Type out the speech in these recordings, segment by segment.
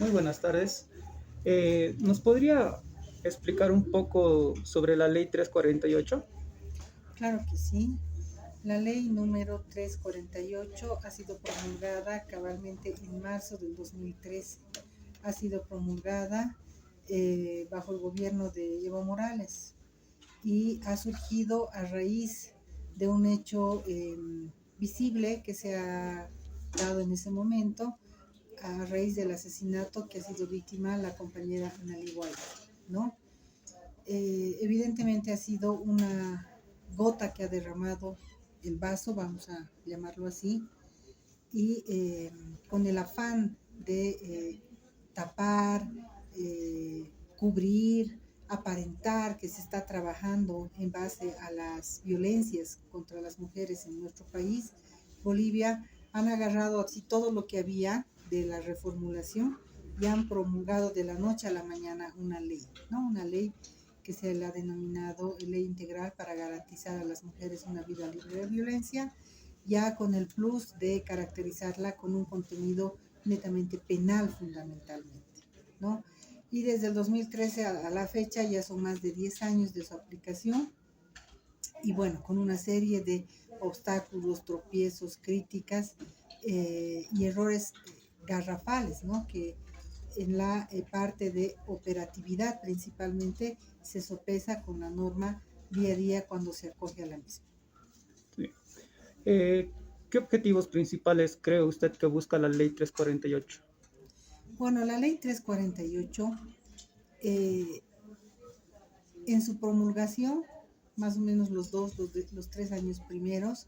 Muy buenas tardes. ¿Nos podría explicar un poco sobre la ley 348? Claro que sí. La ley número 348 ha sido promulgada cabalmente en marzo del 2013. Ha sido promulgada bajo el gobierno de Evo Morales y ha surgido a raíz de un hecho visible que se ha dado en ese momento a raíz del asesinato que ha sido víctima la compañera Annalyn White, ¿no? Evidentemente ha sido una gota que ha derramado el vaso, vamos a llamarlo así, y con el afán de tapar, cubrir, aparentar que se está trabajando en base a las violencias contra las mujeres en nuestro país, Bolivia, han agarrado así todo lo que había de la reformulación y han promulgado de la noche a la mañana una ley, ¿no? Una ley que se le ha denominado Ley Integral para garantizar a las mujeres una vida libre de violencia, ya con el plus de caracterizarla con un contenido netamente penal fundamentalmente, ¿no? Y desde el 2013 a la fecha ya son más de 10 años de su aplicación y bueno, con una serie de obstáculos, tropiezos, críticas y errores garrafales, ¿no? Que en la parte de operatividad principalmente se sopesa con la norma día a día cuando se acoge a la misma. Sí. ¿Qué objetivos principales cree usted que busca la ley 348? Bueno, la ley 348 eh, en su promulgación, más o menos los 3 años primeros,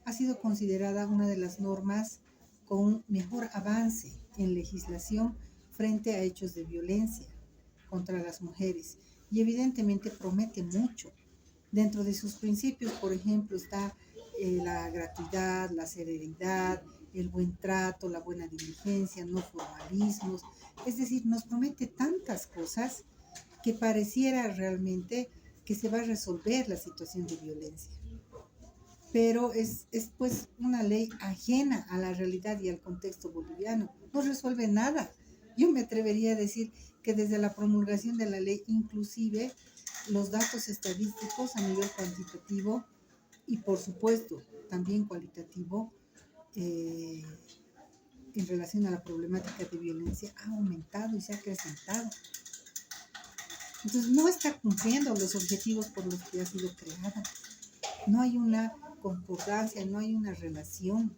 ha sido considerada una de las normas con mejor avance en legislación frente a hechos de violencia contra las mujeres y evidentemente promete mucho. Dentro de sus principios, por ejemplo, está la gratuidad, la severidad, el buen trato, la buena diligencia, no formalismos. Es decir, nos promete tantas cosas que pareciera realmente que se va a resolver la situación de violencia. Pero es pues una ley ajena a la realidad y al contexto boliviano. No resuelve nada. Yo me atrevería a decir que desde la promulgación de la ley, inclusive los datos estadísticos a nivel cuantitativo y por supuesto también cualitativo eh, en relación a la problemática de violencia ha aumentado y se ha acrecentado. Entonces no está cumpliendo los objetivos por los que ha sido creada. No hay una concordancia, no hay una relación.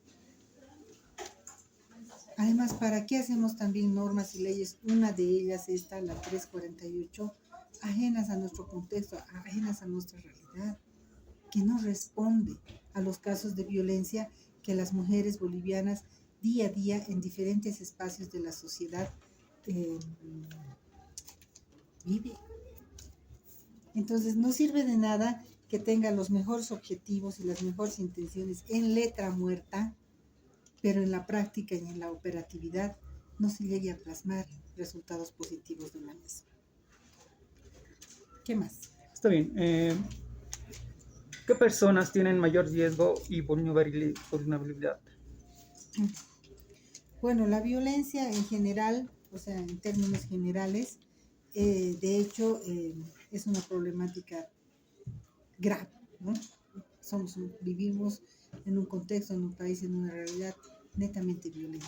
Además, ¿para qué hacemos también normas y leyes? Una de ellas, esta, la 348, ajenas a nuestro contexto, ajenas a nuestra realidad, que no responde a los casos de violencia que las mujeres bolivianas día a día en diferentes espacios de la sociedad eh, viven. Entonces, no sirve de nada que tenga los mejores objetivos y las mejores intenciones en letra muerta, pero en la práctica y en la operatividad no se llegue a plasmar resultados positivos de una misma. ¿Qué más? Está bien. ¿Qué personas tienen mayor riesgo y vulnerabilidad? Bueno, la violencia en general, o sea, en términos generales, de hecho, es una problemática grave, ¿no? Vivimos en un contexto, en un país, en una realidad netamente violenta.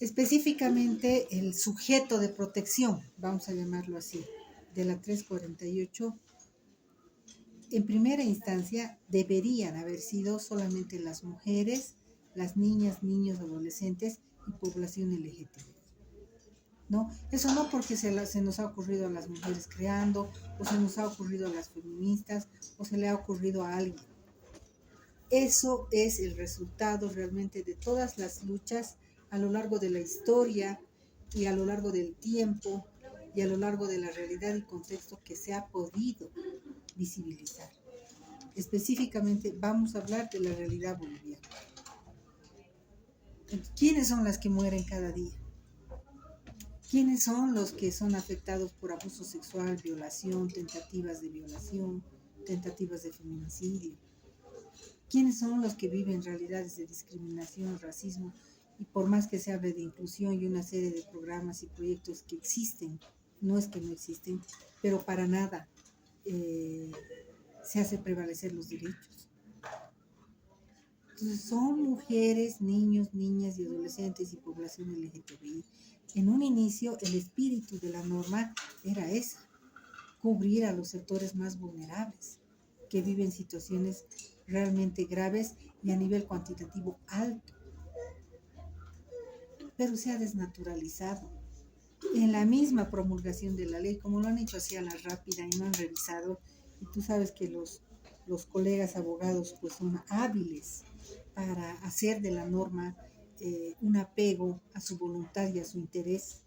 Específicamente el sujeto de protección, vamos a llamarlo así, de la 348, en primera instancia deberían haber sido solamente las mujeres, las niñas, niños, adolescentes y población LGTBI. ¿No? Eso no porque se nos ha ocurrido a las mujeres creando, o se nos ha ocurrido a las feministas, o se le ha ocurrido a alguien. Eso es el resultado realmente de todas las luchas a lo largo de la historia y a lo largo del tiempo y a lo largo de la realidad y contexto que se ha podido visibilizar. Específicamente vamos a hablar de la realidad boliviana. ¿Quiénes son las que mueren cada día? ¿Quiénes son los que son afectados por abuso sexual, violación, tentativas de feminicidio? ¿Quiénes son los que viven realidades de discriminación, racismo y por más que se hable de inclusión y una serie de programas y proyectos que existen, no es que no existen, pero para nada se hace prevalecer los derechos. Entonces son mujeres, niños, niñas y adolescentes y población LGTBI. En un inicio el espíritu de la norma era esa, cubrir a los sectores más vulnerables, que viven situaciones realmente graves y a nivel cuantitativo alto, pero se ha desnaturalizado. En la misma promulgación de la ley, como lo han hecho así a la rápida y no han revisado, y tú sabes que los colegas abogados pues son hábiles para hacer de la norma un apego a su voluntad y a su interés,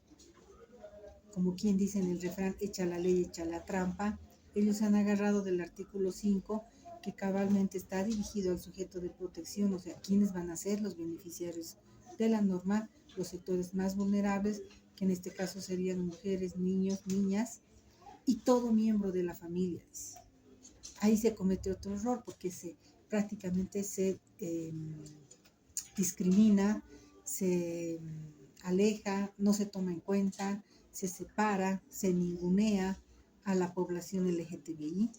como quien dice en el refrán, echa la ley, echa la trampa. Ellos se han agarrado del artículo 5, que cabalmente está dirigido al sujeto de protección, o sea, quiénes van a ser los beneficiarios de la norma, los sectores más vulnerables, que en este caso serían mujeres, niños, niñas y todo miembro de la familia. Ahí se comete otro error porque prácticamente se discrimina, se aleja, no se toma en cuenta, se separa, se ningunea a la población LGTBI.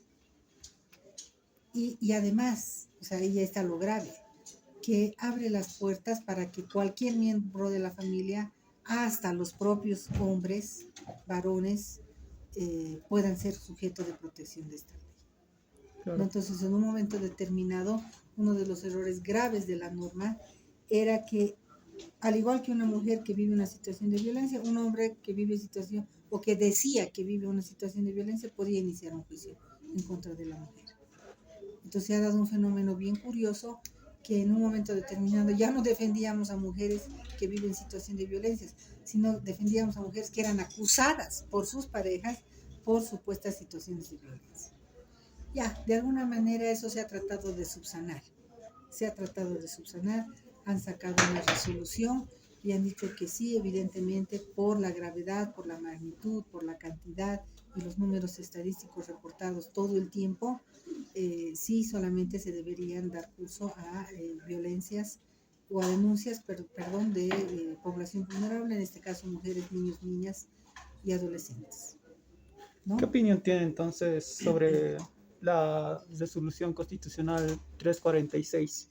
Y además, o sea, ahí ya está lo grave, que abre las puertas para que cualquier miembro de la familia, hasta los propios hombres, varones, puedan ser sujetos de protección de esta ley. Claro. Entonces, en un momento determinado, uno de los errores graves de la norma era que, al igual que una mujer que vive una situación de violencia, un hombre que vive situación, o que decía que vive una situación de violencia, podía iniciar un juicio en contra de la mujer. Entonces se ha dado un fenómeno bien curioso, que en un momento determinado ya no defendíamos a mujeres que viven situación de violencia, sino defendíamos a mujeres que eran acusadas por sus parejas por supuestas situaciones de violencia. Ya, de alguna manera eso se ha tratado de subsanar. Han sacado una resolución y han dicho que sí, evidentemente, por la gravedad, por la magnitud, por la cantidad y los números estadísticos reportados todo el tiempo, sí solamente se deberían dar curso a violencias o a denuncias, de población vulnerable, en este caso mujeres, niños, niñas y adolescentes, ¿no? ¿Qué opinión tiene entonces sobre la resolución constitucional 346,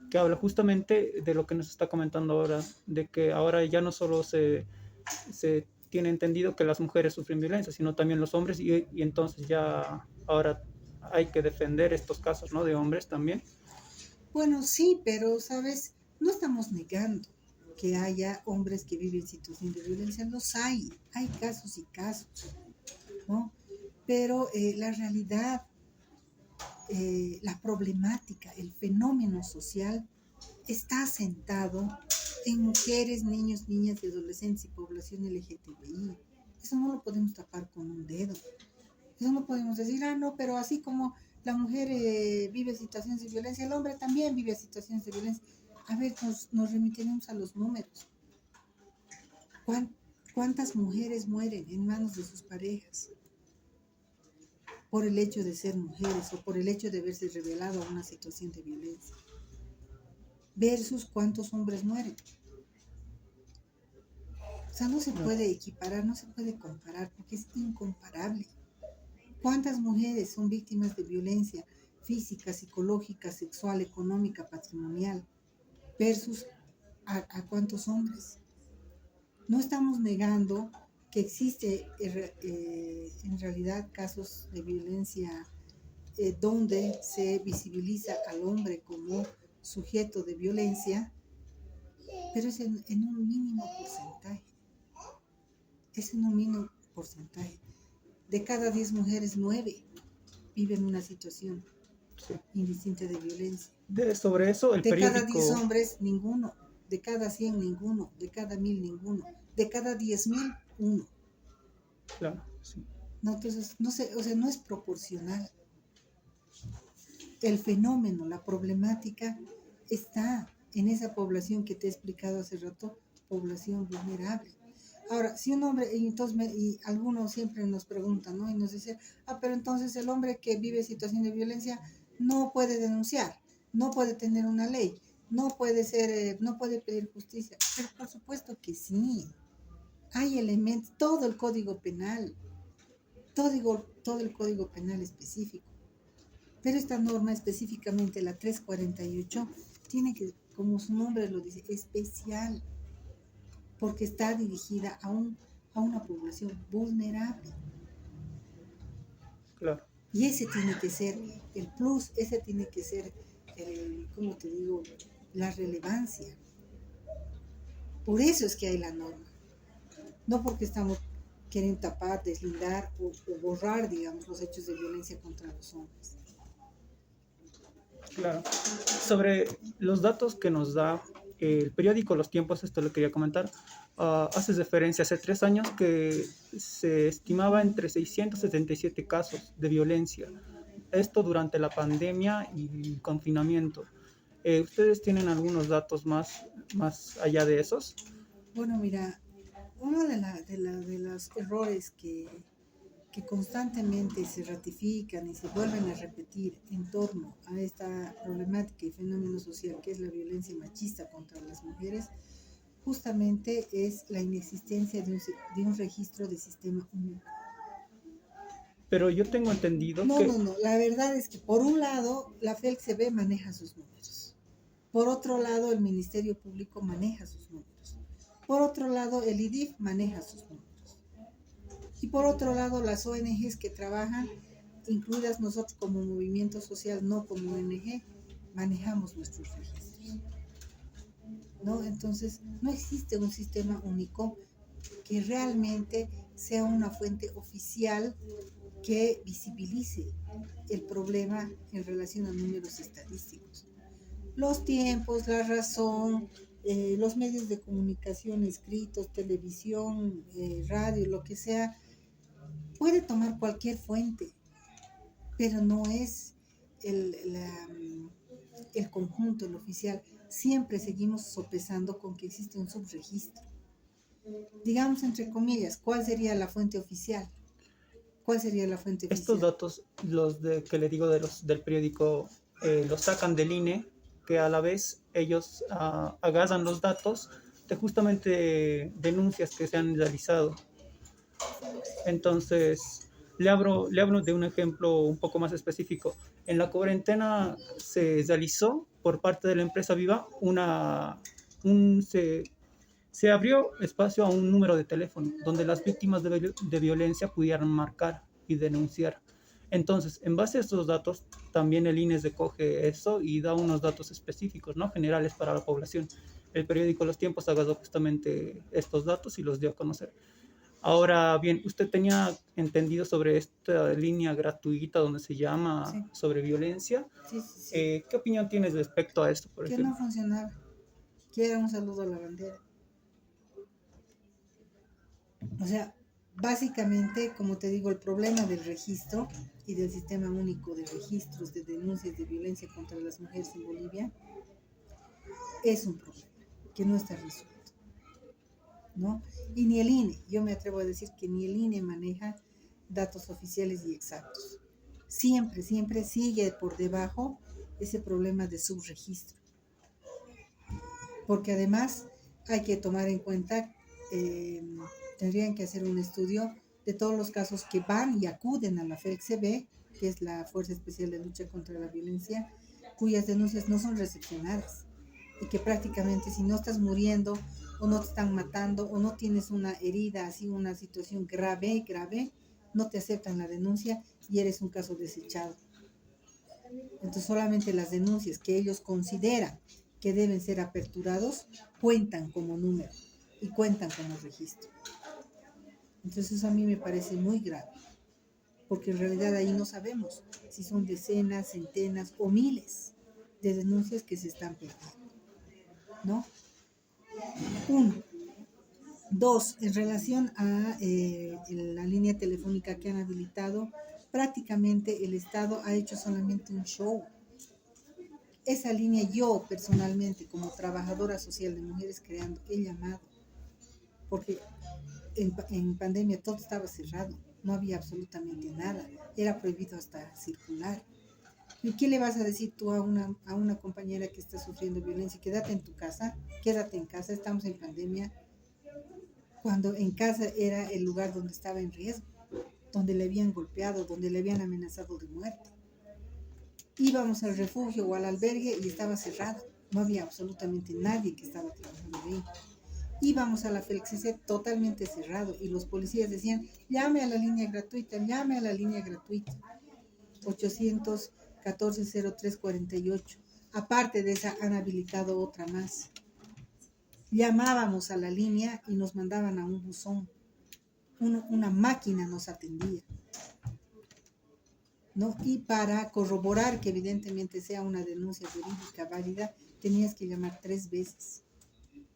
que habla justamente de lo que nos está comentando ahora, de que ahora ya no solo se tiene entendido que las mujeres sufren violencia, sino también los hombres, y entonces ya ahora hay que defender estos casos, ¿no? De hombres también. Bueno, sí, pero, ¿sabes? No estamos negando que haya hombres que viven situación de violencia, los hay casos y casos, ¿no? Pero la realidad, la problemática, el fenómeno social está asentado en mujeres, niños, niñas y adolescentes y población LGTBI. Eso no lo podemos tapar con un dedo. Eso no podemos decir, no, pero así como la mujer vive situaciones de violencia, el hombre también vive situaciones de violencia. A ver, nos remitiremos a los números. ¿Cuántas mujeres mueren en manos de sus parejas por el hecho de ser mujeres o por el hecho de haberse revelado a una situación de violencia? Versus cuántos hombres mueren. O sea, no se puede equiparar, no se puede comparar, porque es incomparable. ¿Cuántas mujeres son víctimas de violencia física, psicológica, sexual, económica, patrimonial? Versus a cuántos hombres. No estamos negando que existe en realidad casos de violencia donde se visibiliza al hombre como sujeto de violencia, pero es en un mínimo porcentaje. Es en un mínimo porcentaje. De cada 10 mujeres, 9 viven una situación indistinta de violencia. Sobre eso, el de periódico... cada 10 hombres, ninguno. De cada 100, ninguno. De cada 1000, ninguno. De cada 10,000, uno. Claro, sí. No, entonces, no sé, o sea, no es proporcional. El fenómeno, la problemática está en esa población que te he explicado hace rato, población vulnerable. Ahora, si un hombre, y algunos siempre nos preguntan, ¿no? Y nos dicen, pero entonces el hombre que vive situación de violencia no puede denunciar, no puede tener una ley. no puede ser, no puede pedir justicia. Pero por supuesto que sí. Hay elementos, todo el Código Penal, todo el Código Penal específico. Pero esta norma específicamente, la 348, tiene que, como su nombre lo dice, especial, porque está dirigida a una población vulnerable. Claro, Y ese tiene que ser el plus, ese tiene que ser, ¿cómo te digo?, la relevancia. Por eso es que hay la norma. No porque estamos queriendo tapar, deslindar o borrar, digamos, los hechos de violencia contra los hombres. claro. Sobre los datos que nos da el periódico Los Tiempos, esto lo quería comentar. Haces referencia hace 3 años que se estimaba entre 677 casos de violencia. Esto durante la pandemia y el confinamiento. ¿Ustedes tienen algunos datos más allá de esos? Bueno, mira, uno de los errores que constantemente se ratifican y se vuelven a repetir en torno a esta problemática y fenómeno social que es la violencia machista contra las mujeres, justamente es la inexistencia de un registro de sistema único. Pero yo tengo entendido No, que no, no. La verdad es que por un lado la FELCB maneja sus números. Por otro lado el Ministerio Público maneja sus números. Por otro lado el IDIF maneja sus números. Y por otro lado las ONGs que trabajan, incluidas nosotros como movimiento social, no como ONG, manejamos nuestros registros. ¿No? Entonces no existe un sistema único que realmente sea una fuente oficial que visibilice el problema en relación a números estadísticos. Los tiempos, la razón, los medios de comunicación escritos, televisión, radio, lo que sea, puede tomar cualquier fuente, pero no es el conjunto, el oficial. Siempre seguimos sopesando con que existe un subregistro. Digamos, entre comillas, ¿cuál sería la fuente oficial? ¿Cuál sería la fuente estos oficial? datos, que le digo del periódico, los sacan del INE, que a la vez ellos agarran los datos de justamente denuncias que se han realizado. Entonces, le hablo de un ejemplo un poco más específico. En la cuarentena se realizó por parte de la empresa Viva un, se abrió espacio a un número de teléfono donde las víctimas de violencia pudieran marcar y denunciar. Entonces, en base a estos datos, también el INE recoge eso y da unos datos específicos, ¿no? Generales para la población. El periódico Los Tiempos agarró justamente estos datos y los dio a conocer. Ahora bien, ¿usted tenía entendido sobre esta línea gratuita donde se llama Sí, sobre violencia? sí, sí, sí. ¿Qué opinión tienes respecto a esto, por Que no ejemplo? funcionaba, que era un saludo a la bandera. O sea, básicamente, como te digo, el problema del registro y del sistema único de registros de denuncias de violencia contra las mujeres en Bolivia es un problema que no está resuelto, ¿no? Y ni el INE, yo me atrevo a decir que ni el INE maneja datos oficiales y exactos. Siempre, siempre sigue por debajo ese problema de subregistro. Porque además hay que tomar en cuenta, eh, tendrían que hacer un estudio de todos los casos que van y acuden a la FELCB, que es la Fuerza Especial de Lucha contra la Violencia, cuyas denuncias no son recepcionadas y que prácticamente si no estás muriendo o no te están matando o no tienes una herida, así una situación grave, no te aceptan la denuncia y eres un caso desechado. Entonces solamente las denuncias que ellos consideran que deben ser aperturados cuentan como número y cuentan como registro. Entonces eso a mí me parece muy grave, porque en realidad ahí no sabemos si son decenas, centenas o miles de denuncias que se están perdiendo, ¿no? Uno. Dos, en relación a la línea telefónica que han habilitado, prácticamente el Estado ha hecho solamente un show. Esa línea yo personalmente como trabajadora social de Mujeres Creando he llamado, porque en pandemia todo estaba cerrado, no había absolutamente nada, era prohibido hasta circular. ¿Y qué le vas a decir tú a una compañera que está sufriendo violencia? Quédate en tu casa, quédate en casa, estamos en pandemia, cuando en casa era el lugar donde estaba en riesgo, donde le habían golpeado, donde le habían amenazado de muerte. Íbamos al refugio o al albergue y estaba cerrado, no había absolutamente nadie que estaba trabajando ahí. Íbamos a la FELCC totalmente cerrado y los policías decían, llame a la línea gratuita, llame a la línea gratuita. 814-0348. Aparte de esa, han habilitado otra más. Llamábamos a la línea y nos mandaban a un buzón. Una máquina nos atendía, ¿no? Y para corroborar que evidentemente sea una denuncia jurídica válida, tenías que llamar 3 veces.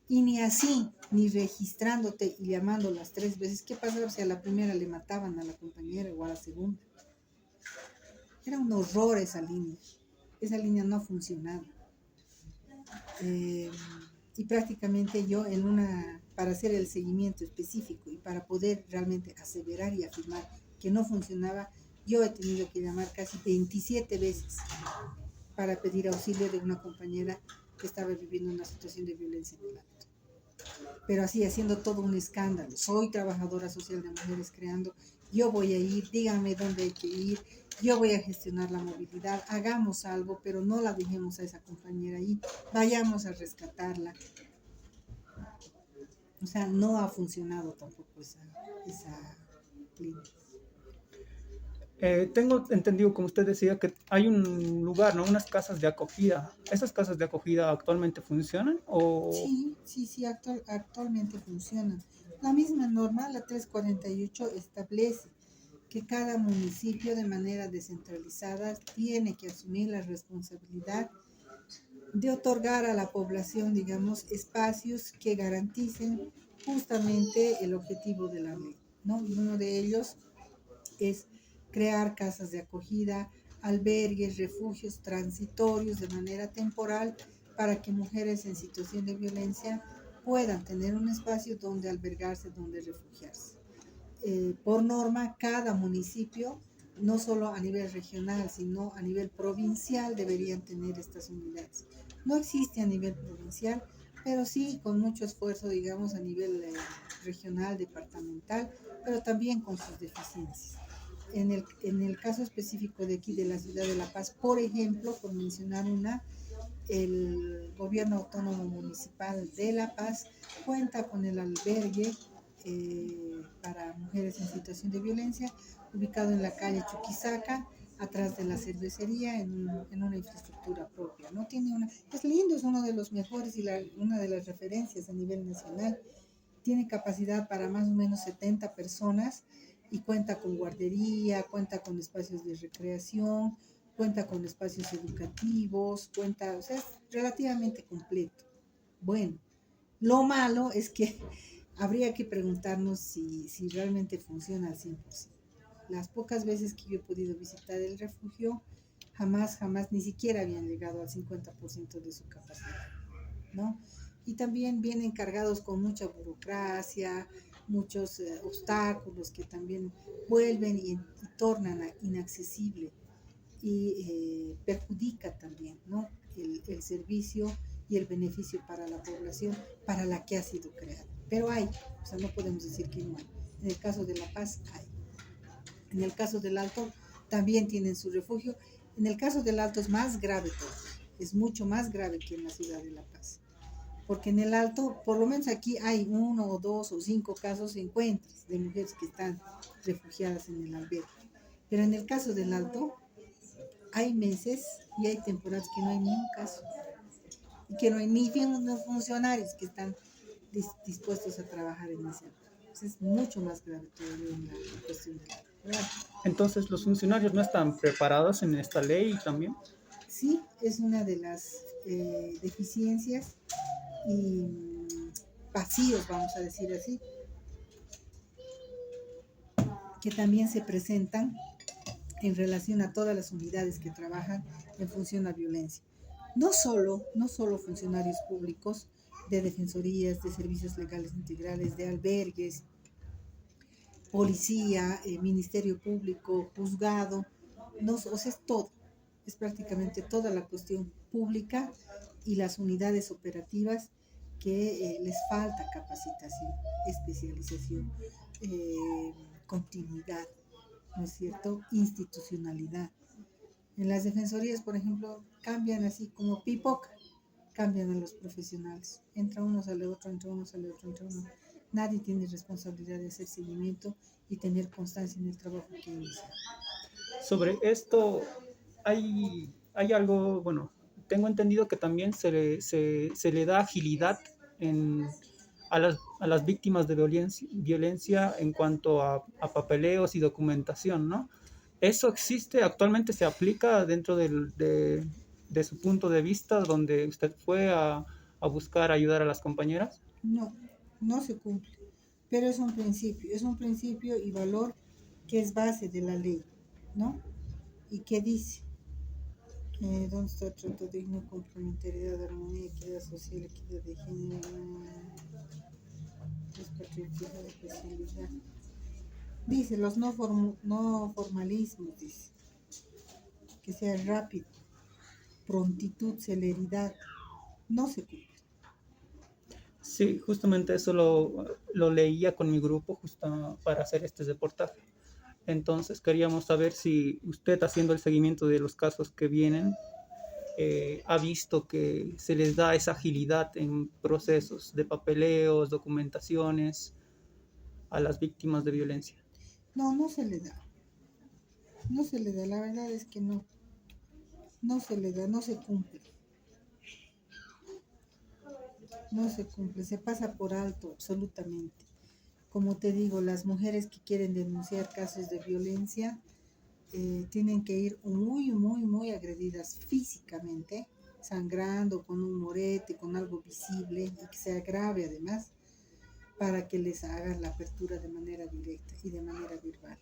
Y ni así, ni registrándote y llamando las 3 veces. ¿Qué pasaba si a la primera le mataban a la compañera o a la segunda? Era un horror esa línea. Esa línea no ha funcionado. Y prácticamente yo para hacer el seguimiento específico y para poder realmente aseverar y afirmar que no funcionaba, yo he tenido que llamar casi 27 veces para pedir auxilio de una compañera que estaba viviendo una situación de violencia en el acto. Pero así, haciendo todo un escándalo. Soy trabajadora social de Mujeres Creando, yo voy a ir, díganme dónde hay que ir, yo voy a gestionar la movilidad, hagamos algo, pero no la dejemos a esa compañera ahí, vayamos a rescatarla. O sea, no ha funcionado tampoco esa línea. Tengo entendido, como usted decía, que hay un lugar, ¿no? Unas casas de acogida. ¿Esas casas de acogida actualmente funcionan? O... Sí, actualmente funcionan. La misma norma, la 348, establece que cada municipio de manera descentralizada tiene que asumir la responsabilidad de otorgar a la población, digamos, espacios que garanticen justamente el objetivo de la ley, ¿no? Y uno de ellos es crear casas de acogida, albergues, refugios transitorios de manera temporal para que mujeres en situación de violencia puedan tener un espacio donde albergarse, donde refugiarse. Por norma, cada municipio, no solo a nivel regional, sino a nivel provincial, deberían tener estas unidades. No existe a nivel provincial, pero sí con mucho esfuerzo, digamos, a nivel regional, departamental, pero también con sus deficiencias. En el caso específico de aquí, de la ciudad de La Paz, por ejemplo, por mencionar una, el gobierno autónomo municipal de La Paz cuenta con el albergue para mujeres en situación de violencia, ubicado en la calle Chuquisaca, atrás de la cervecería, en una infraestructura propia. ¿No? Es lindo, es uno de los mejores y una de las referencias a nivel nacional. Tiene capacidad para más o menos 70 personas y cuenta con guardería, cuenta con espacios de recreación, cuenta con espacios educativos, o sea, es relativamente completo. Bueno, lo malo es que habría que preguntarnos si realmente funciona al 100%. Las pocas veces que yo he podido visitar el refugio, jamás, ni siquiera habían llegado al 50% de su capacidad, ¿no? Y también vienen cargados con mucha burocracia, muchos obstáculos que también vuelven y tornan inaccesible y perjudica también, ¿no? el servicio y el beneficio para la población para la que ha sido creada. Pero hay, o sea, no podemos decir que no hay. En el caso de La Paz hay. En el caso del Alto también tienen su refugio. En el caso del Alto es más grave todo, es mucho más grave que en la ciudad de La Paz. Porque en el Alto, por lo menos aquí hay 1 o 2 o 5 casos encuentros de mujeres que están refugiadas en el albergue. Pero en el caso del Alto, hay meses y hay temporadas que no hay ni un caso. Y que no hay ni funcionarios que están dispuestos a trabajar en ese ámbito. Entonces es mucho más grave todavía en la cuestión de la... Entonces, ¿los funcionarios no están preparados en esta ley también? Sí, es una de las deficiencias y vacíos, vamos a decir así, que también se presentan en relación a todas las unidades que trabajan en función a violencia. No solo funcionarios públicos de defensorías, de servicios legales integrales, de albergues, policía, ministerio público, juzgado, no, o sea, es todo. es prácticamente toda la cuestión pública y las unidades operativas que les falta capacitación, especialización, continuidad, ¿no es cierto? Institucionalidad. En las defensorías, por ejemplo, cambian así como pipoca, cambian a los profesionales. Entra uno, sale otro, entra uno, sale otro, entra uno. Nadie tiene responsabilidad de hacer seguimiento y tener constancia en el trabajo que inicia. Sobre esto, hay algo, bueno, tengo entendido que también se le da agilidad en, a las víctimas de violencia en cuanto a papeleos y documentación, ¿no? ¿Eso existe? ¿Actualmente se aplica dentro de su punto de vista donde usted fue a buscar ayudar a las compañeras? No, no se cumple, pero es un principio y valor que es base de la ley, ¿no? ¿Y qué dice? ¿Dónde está el trato digno, complementariedad, armonía, equidad social, equidad de género, despatriotismo, especialidad? Dice, los no formalismos, dice, que sea rápido, prontitud, celeridad, no se cumple. Sí, justamente eso lo leía con mi grupo justo para hacer este reportaje. Entonces queríamos saber si usted, haciendo el seguimiento de los casos que vienen, ha visto que se les da esa agilidad en procesos de papeleos, documentaciones a las víctimas de violencia. No, no se le da, no se le da, la verdad es que no, no se le da, no se cumple. No se cumple, se pasa por alto absolutamente. Como te digo, las mujeres que quieren denunciar casos de violencia tienen que ir muy, muy, muy agredidas físicamente, sangrando, con un morete, con algo visible y que sea grave además, para que les hagan la apertura de manera directa y de manera verbal.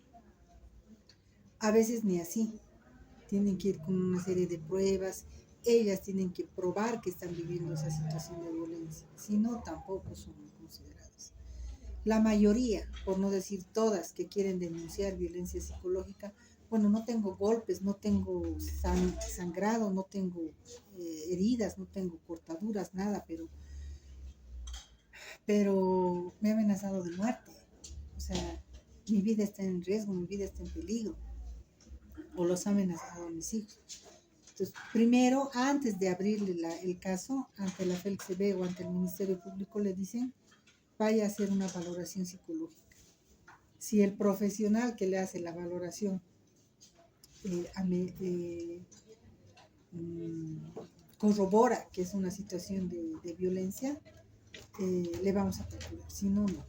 A veces ni así, tienen que ir con una serie de pruebas, ellas tienen que probar que están viviendo esa situación de violencia, si no, tampoco son consideradas. La mayoría, por no decir todas, que quieren denunciar violencia psicológica, bueno, no tengo golpes, no tengo sangrado, no tengo heridas, no tengo cortaduras, nada, pero me ha amenazado de muerte. O sea, mi vida está en riesgo, mi vida está en peligro. O los ha amenazado a mis hijos. Entonces, primero, antes de abrirle el caso ante la FELCB o ante el Ministerio Público, le dicen, vaya a hacer una valoración psicológica. Si el profesional que le hace la valoración corrobora que es una situación de violencia, le vamos a procurar, si no, no.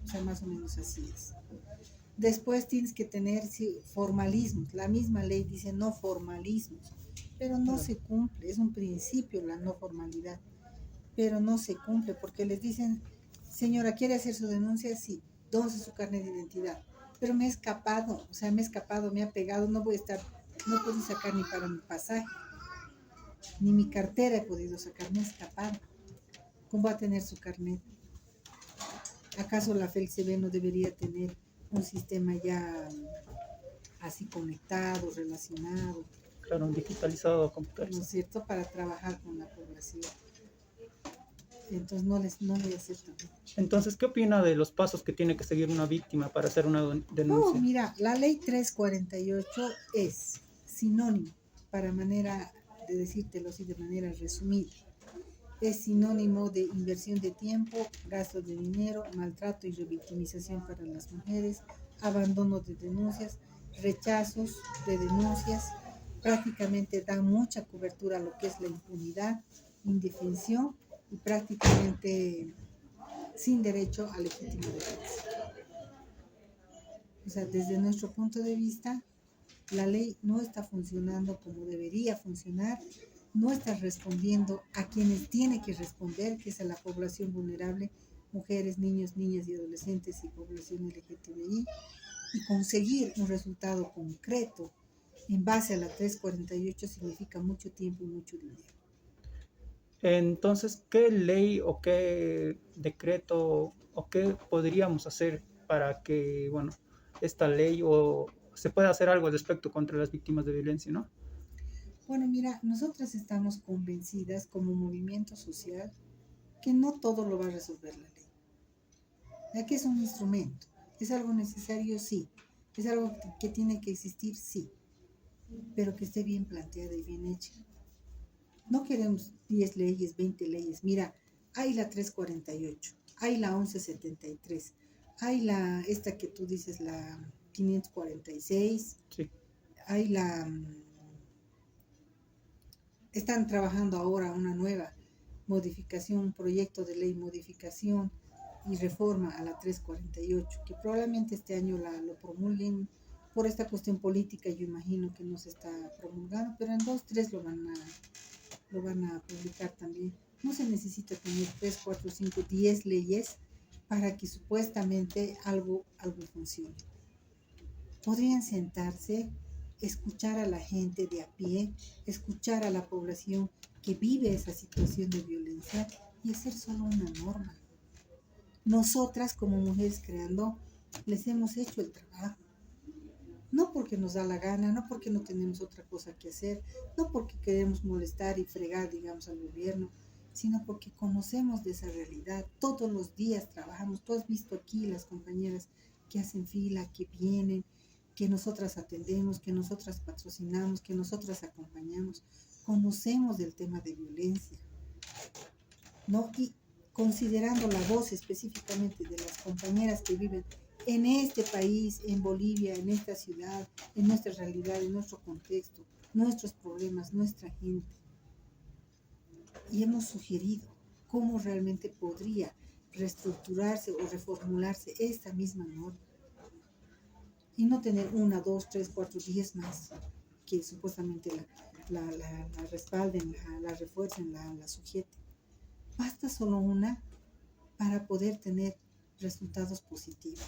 O sea, más o menos así es. Después tienes que tener formalismos. La misma ley dice no formalismos, pero no se cumple. Es un principio la no formalidad, pero no se cumple porque les dicen, señora, ¿quiere hacer su denuncia? Sí, ¿dónde es su carnet de identidad? Pero me he escapado, o sea, me he escapado, me ha pegado, no puedo sacar ni para mi pasaje, ni mi cartera he podido sacar, me he escapado. ¿Cómo va a tener su carnet? ¿Acaso la FELCB no debería tener un sistema ya así conectado, relacionado? Claro, digitalizado, ¿No computarizado. es cierto? Para trabajar con la población. Entonces no le aceptan. Entonces, ¿qué opina de los pasos que tiene que seguir una víctima para hacer una denuncia? Mira, la ley 348 es sinónimo, para manera de decírtelo así de manera resumida. Es sinónimo de inversión de tiempo, gasto de dinero, maltrato y revictimización para las mujeres, abandono de denuncias, rechazos de denuncias, prácticamente da mucha cobertura a lo que es la impunidad, indefensión y prácticamente sin derecho a legítima defensa. O sea, desde nuestro punto de vista, la ley no está funcionando como debería funcionar, no está respondiendo a quienes tiene que responder, que es a la población vulnerable, mujeres, niños, niñas y adolescentes y población LGTBI, y conseguir un resultado concreto en base a la 348 significa mucho tiempo y mucho dinero. Entonces, ¿qué ley o qué decreto o qué podríamos hacer para que, bueno, esta ley o se pueda hacer algo al respecto contra las víctimas de violencia, ¿no? Bueno, mira, nosotras estamos convencidas como movimiento social que no todo lo va a resolver la ley, ya que es un instrumento, es algo necesario, sí, es algo que tiene que existir, sí, pero que esté bien planteada y bien hecha. No queremos 10 leyes, 20 leyes. Mira, hay la 348, hay la 1173, hay esta que tú dices, la 546, Sí, hay están trabajando ahora una nueva modificación, un proyecto de ley, modificación y reforma a la 348, que probablemente este año lo promulguen por esta cuestión política, yo imagino que no se está promulgando, pero en 2, 3 lo van a publicar también. No se necesita tener 3, 4, 5, 10 leyes para que supuestamente algo funcione. Podrían sentarse, escuchar a la gente de a pie, escuchar a la población que vive esa situación de violencia y hacer solo una norma. Nosotras como mujeres creando les hemos hecho el trabajo. No porque nos da la gana, no porque no tenemos otra cosa que hacer, no porque queremos molestar y fregar, digamos, al gobierno, sino porque conocemos de esa realidad. Todos los días trabajamos. Tú has visto aquí las compañeras que hacen fila, que vienen, que nosotras atendemos, que nosotras patrocinamos, que nosotras acompañamos. Conocemos del tema de violencia, ¿no? Y considerando la voz específicamente de las compañeras que viven en este país, en Bolivia, en esta ciudad, en nuestra realidad, en nuestro contexto, nuestros problemas, nuestra gente. Y hemos sugerido cómo realmente podría reestructurarse o reformularse esta misma norma y no tener 1, 2, 3, 4, 10 más que supuestamente la respalden, la refuercen, la sujeten. Basta solo una para poder tener resultados positivos.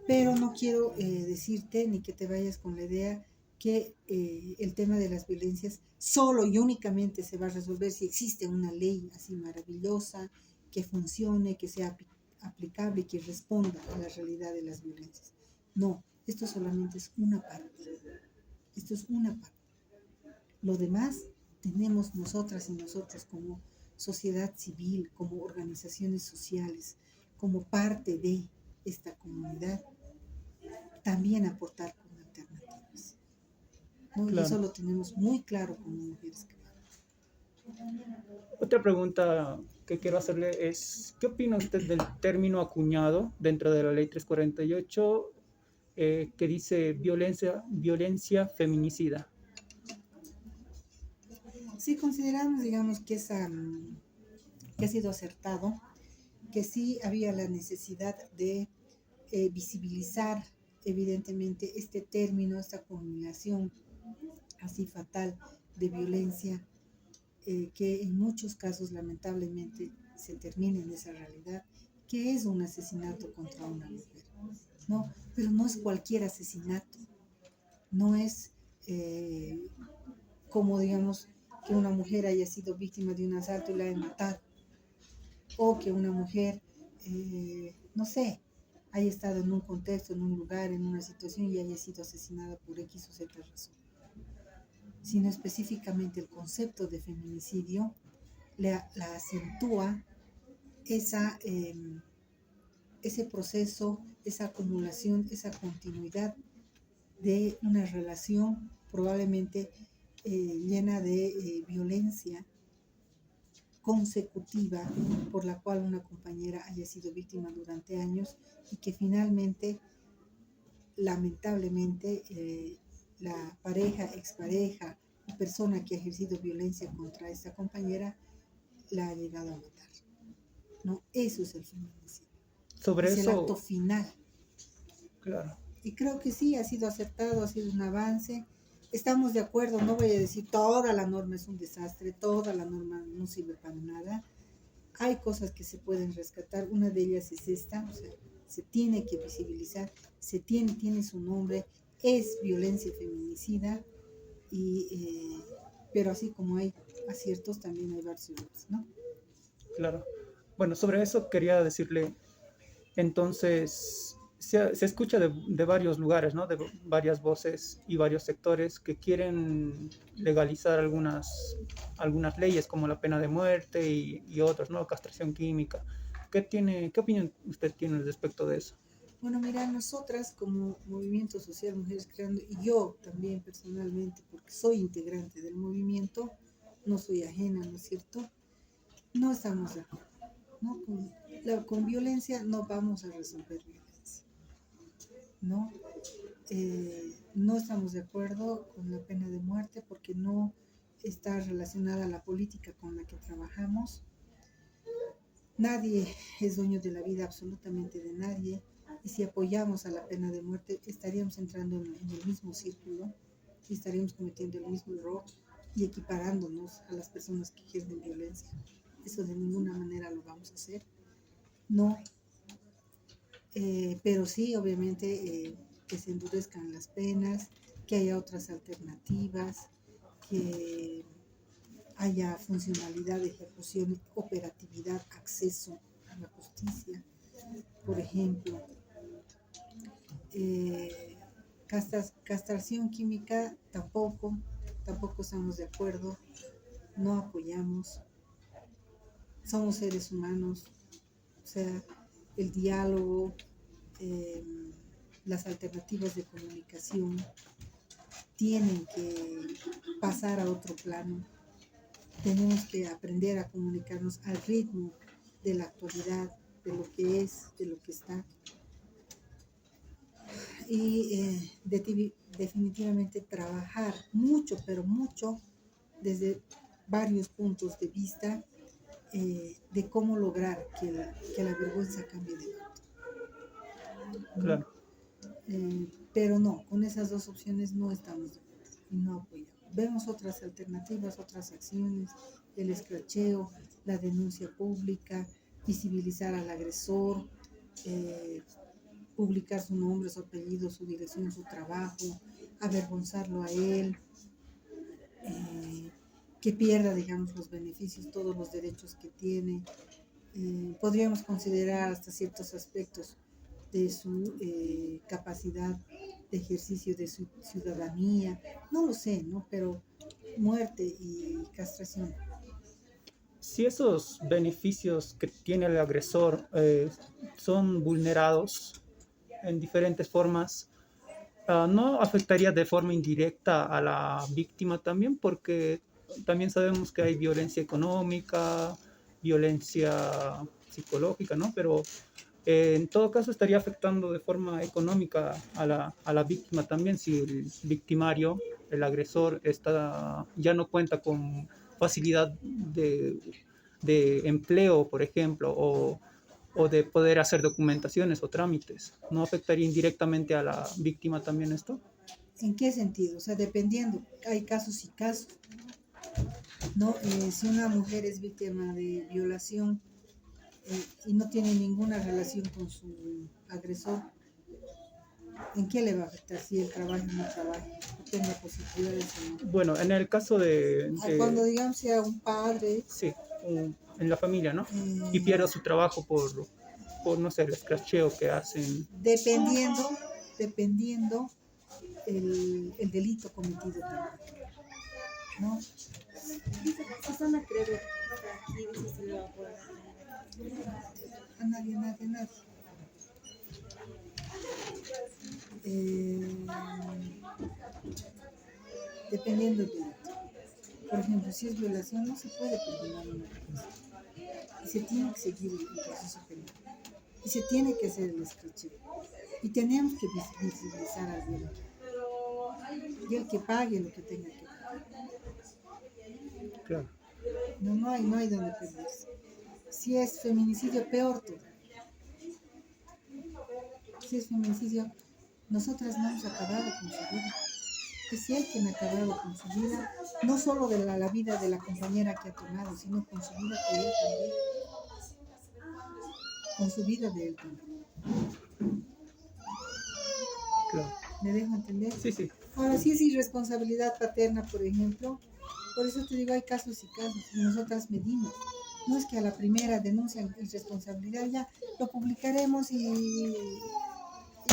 Pero no quiero decirte ni que te vayas con la idea que el tema de las violencias solo y únicamente se va a resolver si existe una ley así maravillosa, que funcione, que sea aplicable y que responda a la realidad de las violencias. No, esto solamente es una parte. Esto es una parte. Lo demás tenemos nosotras y nosotros como sociedad civil, como organizaciones sociales, como parte de esta comunidad, también aportar con alternativas, ¿no? Y eso claro. lo tenemos muy claro como mujeres. Otra pregunta que quiero hacerle es, ¿qué opina usted del término acuñado dentro de la ley 348 que dice violencia feminicida? Sí consideramos, digamos, que ha sido acertado, que sí había la necesidad de visibilizar evidentemente este término, esta combinación así fatal de violencia, que en muchos casos lamentablemente se termina en esa realidad, que es un asesinato contra una mujer, ¿no? Pero no es cualquier asesinato, no es como digamos que una mujer haya sido víctima de un asalto y la haya matado, o que una mujer, no sé, haya estado en un contexto, en un lugar, en una situación y haya sido asesinada por X o Z razón, sino específicamente el concepto de feminicidio la acentúa ese proceso, esa acumulación, esa continuidad de una relación probablemente llena de violencia consecutiva por la cual una compañera haya sido víctima durante años y que finalmente, lamentablemente, la pareja, expareja o persona que ha ejercido violencia contra esta compañera la ha llegado a matar, ¿no? Eso es el feminicidio. Sobre Es el acto eso, final. claro, Y creo que sí, ha sido acertado, ha sido un avance. Estamos de acuerdo, no voy a decir toda la norma es un desastre, toda la norma no sirve para nada. Hay cosas que se pueden rescatar, una de ellas es esta, o sea, se tiene que visibilizar, tiene su nombre, es violencia feminicida, pero así como hay aciertos, también hay varios errores, ¿no? claro. Bueno, sobre eso quería decirle, entonces, se escucha de varios lugares, ¿no? De varias voces y varios sectores que quieren legalizar algunas leyes como la pena de muerte y otras, ¿no? Castración química. ¿Qué opinión usted tiene respecto de eso? Bueno, mira, nosotras como Movimiento Social Mujeres Creando, y yo también personalmente, porque soy integrante del movimiento, no soy ajena, ¿no es cierto? No estamos de acuerdo, ¿no? Con violencia no vamos a resolver violencia, ¿no? No estamos de acuerdo con la pena de muerte porque no está relacionada a la política con la que trabajamos. Nadie es dueño de la vida, absolutamente de nadie. Y si apoyamos a la pena de muerte, estaríamos entrando en el mismo círculo y estaríamos cometiendo el mismo error y equiparándonos a las personas que ejercen violencia. Eso de ninguna manera lo vamos a hacer. No, pero sí, obviamente, que se endurezcan las penas, que haya otras alternativas, que haya funcionalidad de ejecución, operatividad, acceso a la justicia, por ejemplo. Eh, Castración química tampoco estamos de acuerdo, no apoyamos, somos seres humanos, o sea, el diálogo, eh, las alternativas de comunicación tienen que pasar a otro plano. Tenemos que aprender a comunicarnos al ritmo de la actualidad, de lo que es, de lo que está. Y definitivamente trabajar mucho, pero mucho, desde varios puntos de vista, de cómo lograr que la vergüenza cambie de bando, ¿no? Claro, Pero no, con esas dos opciones no estamos de acuerdo y no apoyamos. Vemos otras alternativas, otras acciones, el escracheo, la denuncia pública, visibilizar al agresor, eh, publicar su nombre, su apellido, su dirección, su trabajo, avergonzarlo a él, que pierda, digamos, los beneficios, todos los derechos que tiene. Podríamos considerar hasta ciertos aspectos de su capacidad de ejercicio de su ciudadanía, no lo sé, ¿no? Pero muerte y castración. si esos beneficios que tiene el agresor son vulnerados en diferentes formas, ¿no afectaría de forma indirecta a la víctima también? Porque también sabemos que hay violencia económica, violencia psicológica, ¿no? Pero en todo caso estaría afectando de forma económica a la víctima también si el victimario, el agresor, ya no cuenta con facilidad de empleo, por ejemplo, o de poder hacer documentaciones o trámites. ¿No afectaría indirectamente a la víctima también esto? ¿En qué sentido? O sea, dependiendo, hay casos y casos, ¿no? Si una mujer es víctima de violación y no tiene ninguna relación con su agresor, ¿en qué le va a afectar si él trabaja o no trabaja? O tenga posibilidades o no. Bueno, en el caso Cuando digamos sea un padre, sí, en la familia, ¿no? Y eh, pierde su trabajo no sé, el escracheo que hacen. dependiendo el delito cometido también, ¿no? Susana creo que aquí dice si le va a poder. A nadie, nadie, nadie. Eh, Dependiendo del delito. Por ejemplo, si es violación, no se puede perdonar una violación. Y se tiene que seguir el proceso penal. Y se tiene que hacer el escracheo. Y tenemos que visibilizar al violador. Y el que pague lo que tenga que pagar. Claro, No hay donde perderse. Si es feminicidio, peor todo. Si es feminicidio, nosotras no hemos acabado con su vida. Es él quien ha acabado con su vida, no solo de la vida de la compañera que ha tomado, sino con su vida de él también. Con su vida de él también. claro. ¿Me dejo entender? Sí, sí, Ahora, si es irresponsabilidad paterna, por ejemplo, por eso te digo, hay casos y casos, y nosotras medimos. No es que a la primera denuncian irresponsabilidad, ya lo publicaremos y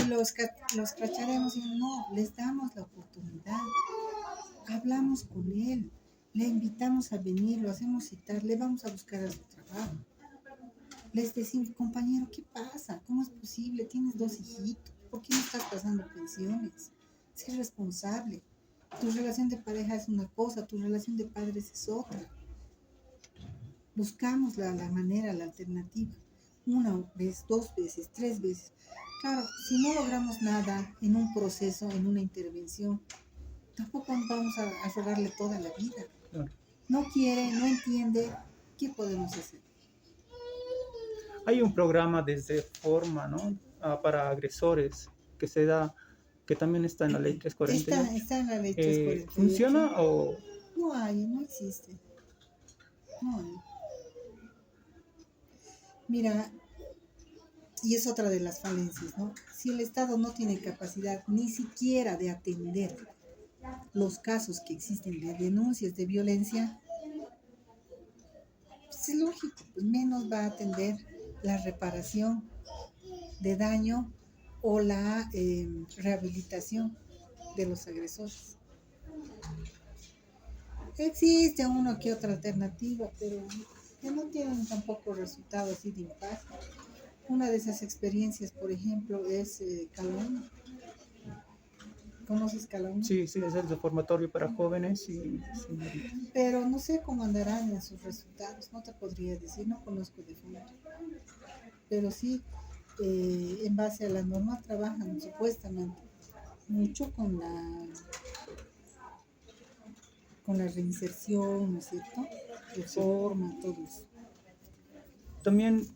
los cracharemos y no, les damos la oportunidad. Hablamos con él, le invitamos a venir, lo hacemos citar, le vamos a buscar a su trabajo. Les decimos, compañero, ¿qué pasa? ¿Cómo es posible? Tienes 2 hijitos, ¿por qué no estás pasando pensiones? Sé responsable. Tu relación de pareja es una cosa, tu relación de padres es otra. Buscamos la manera, la alternativa. 1 vez, 2 veces, 3 veces. Claro, si no logramos nada en un proceso, en una intervención, tampoco vamos a rogarle toda la vida. Claro. No quiere, no entiende, ¿qué podemos hacer? Hay un programa desde Forma, ¿no? Para agresores que se da, que también está en la ley 348. Está en la ley 348. ¿Funciona o...? No hay, no existe. No hay. Mira, y es otra de las falencias, ¿no? Si el Estado no tiene capacidad ni siquiera de atender los casos que existen de denuncias de violencia, pues es lógico, pues menos va a atender la reparación de daño o la rehabilitación de los agresores. Existe uno que otra alternativa, pero que no tienen tampoco resultados así de impacto. Una de esas experiencias, por ejemplo, es Calaúna. ¿Conoces Calaúna? Sí, es el reformatorio para jóvenes y señoritas. Pero no sé cómo andarán en sus resultados, no te podría decir, no conozco de fondo. Pero sí, en base a la norma trabajan supuestamente mucho con la reinserción, ¿no es cierto? Reforma, todo eso. También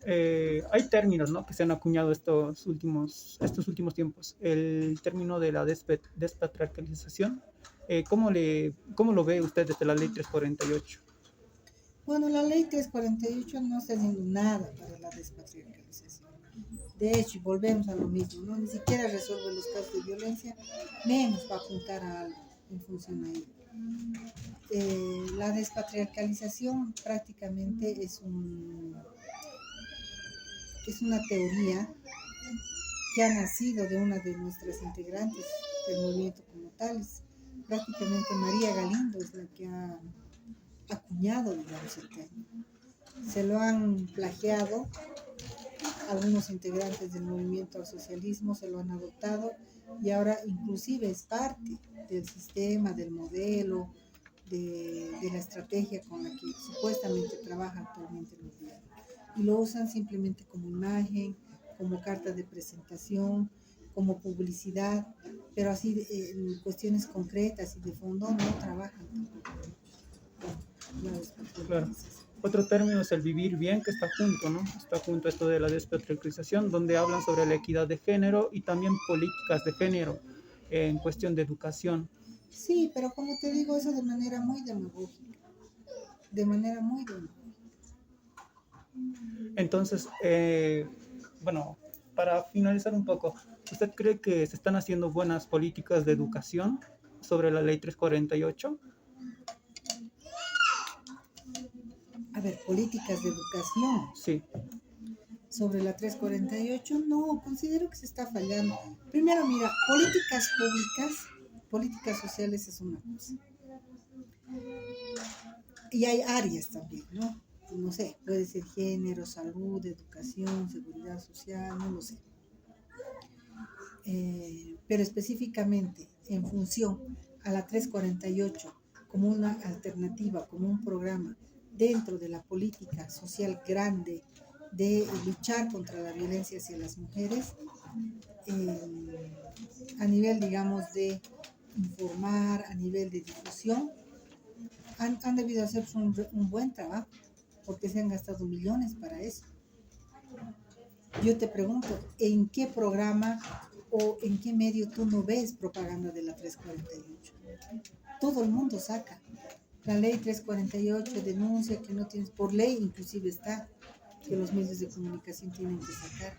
hay términos, ¿no?, que se han acuñado estos últimos tiempos. El término de la despatriarcalización. ¿Cómo lo ve usted desde la ley 348? Bueno, la ley 348 no está haciendo nada para la despatriarcalización. De hecho, volvemos a lo mismo, ¿no? Ni siquiera resuelve los casos de violencia, menos va a apuntar a algo en función a ello. La despatriarcalización prácticamente es una teoría que ha nacido de una de nuestras integrantes del movimiento como tales. Prácticamente María Galindo es la que ha acuñado, digamos, el término. Se lo han plagiado algunos integrantes del movimiento al socialismo, se lo han adoptado y ahora inclusive es parte del sistema, del modelo, de la estrategia con la que supuestamente trabaja actualmente el gobierno. Y lo usan simplemente como imagen, como carta de presentación, como publicidad, pero así en cuestiones concretas y de fondo no trabajan tampoco. Claro. Otro término es el vivir bien, que está junto, ¿no? Está junto a esto de la despatriarcalización, donde hablan sobre la equidad de género y también políticas de género en cuestión de educación. Sí, pero como te digo, eso de manera muy demagógica. De manera muy demagógica. Entonces, bueno, para finalizar un poco, ¿usted cree que se están haciendo buenas políticas de educación sobre la ley 348? A ver, políticas de educación Sí, sobre la 348, no, considero que se está fallando. Primero, mira, políticas públicas, políticas sociales es una cosa. Y hay áreas también, ¿no? No sé, puede ser género, salud, educación, seguridad social, no lo sé. Pero específicamente en función a la 348 como una alternativa, como un programa dentro de la política social grande de luchar contra la violencia hacia las mujeres, a nivel, digamos, de informar, a nivel de difusión, han debido hacer un buen trabajo, porque se han gastado millones para eso. Yo te pregunto, ¿en qué programa o en qué medio tú no ves propaganda de la 348? Todo el mundo saca. La ley 348 denuncia que no tienes, por ley inclusive está, que los medios de comunicación tienen que sacar.